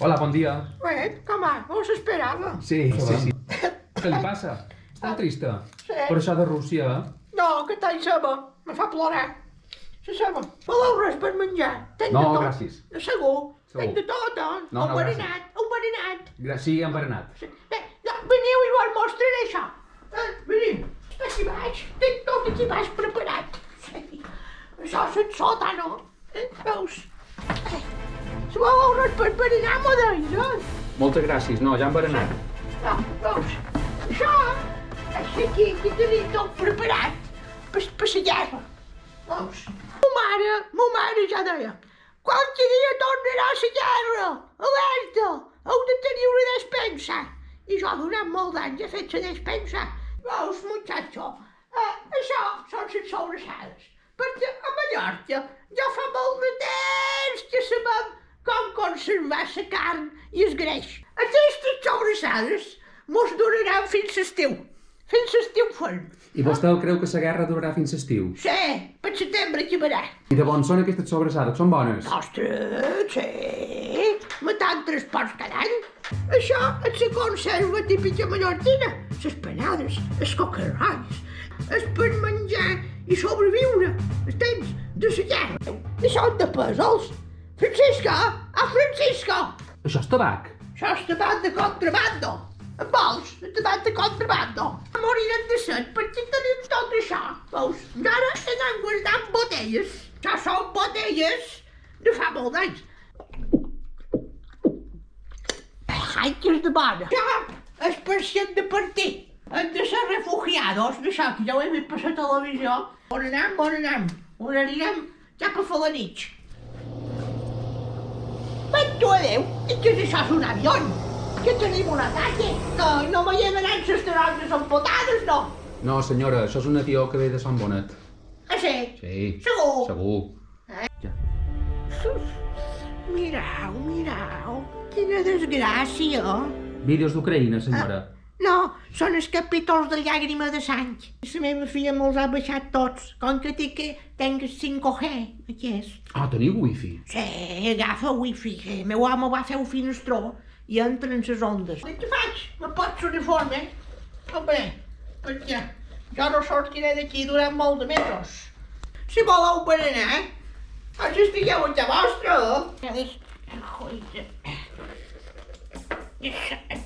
Hola, bon dia. Com va? No s'esperava. Sí. Què li passa? Està trista? Sí. Per això de Rússia? No, que tal ceba? Me fa plorar. La ceba. Voleu res per menjar? Tenc No, de tot. gràcies. Segur. Segur. Tenc de tot, doncs. No, Enverinat, enverinat. Sí, enverinat. Veniu i us mostraré això. Veniu. Està aquí baix. Tinc tot aquí baix preparat. Sí. Això és sota, no? Veus? Si voleu res per enverinar, m'ho deis, eh? Moltes gràcies. No, ja enverinat. No, veus? Això és aquí tenim tot preparat per la guerra. Veus? Ma mare ja deia, qualque dia tornarà la guerra, alerta, heu de tenir una despensa. I jo durant molt d'anys he fet la despensa. Veus, muchacho, això són les sobrassades. Perquè a Mallorca ja fa molt de temps que sabem com conservar la carn i el greix. Aquestes sobrassades mos duraran fins l'estiu. Fins l'estiu ferm. I vostè creu que la guerra durarà fins l'estiu? Sí, per setembre acabarà. I de bons són aquestes sobrassades? Són bones? Ostres, sí. Matant 3 porcs cada any. Això és la conserva típica mallorquina. Les panades, els cocarrolls. És per menjar i sobreviure els temps de la guerra. I són de pèsols. Francisco! Francisco! Això és tabac? Això és tabac de contrabando. En vols? De tabac de contrabando. Morirem de set perquè tenim tot això. Veus? Ara anem guardant botelles. Això són botelles de fa molt d'anys. Ai, que és de bona. Això és per si hem de partir. Hem de ser refugiados d'això, que ja ho he vist per la televisió. On anem? On anirem cap a fer la nit. Vaig tu adéu. I què és això? És un avió? Que tenim un ataque? No veiem anar les taronges empotades, no? No, senyora, això és un avió que ve de Sant Bonet. Ah, sí? Sí. Segur? Segur. Ja. Mirau, quina desgràcia. Vídeos d'Ucraïna, senyora. No, són els capítols de llàgrima de sang. La meva filla me'ls ha baixat tots, com que tenc el 5G, aquest. Ah, teniu wifi? Sí, agafa wifi, que el meu home va fer un finestró i entra en les ondes. Què faig? Me pots l'uniforme? Hombre, perquè jo no sortiré d'aquí durant molt de mesos. Si voleu per anar, doncs estigueu a casa vostra.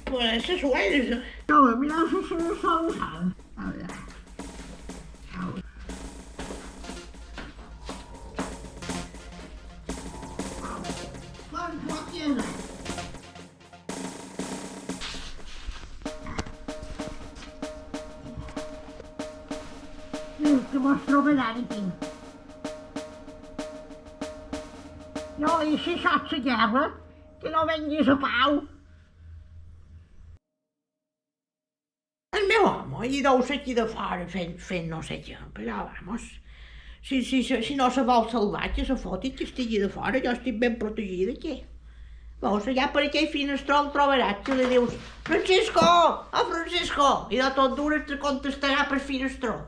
Pues se sueles. No, mira, eso no sabe nada. A ver. Que mos trobaran aquí. No, i si saps la guerra, que no venguis a pau. El meu home, i deu ser aquí de fora fent no sé què, però vamos, si no se vol salvar, que se foti, que estigui de fora, jo estic ben protegida aquí. Veus, allà per aquell finestró el trobaràs, que li dius, Francisco, Francisco, i de tot d'una te contestarà per finestró.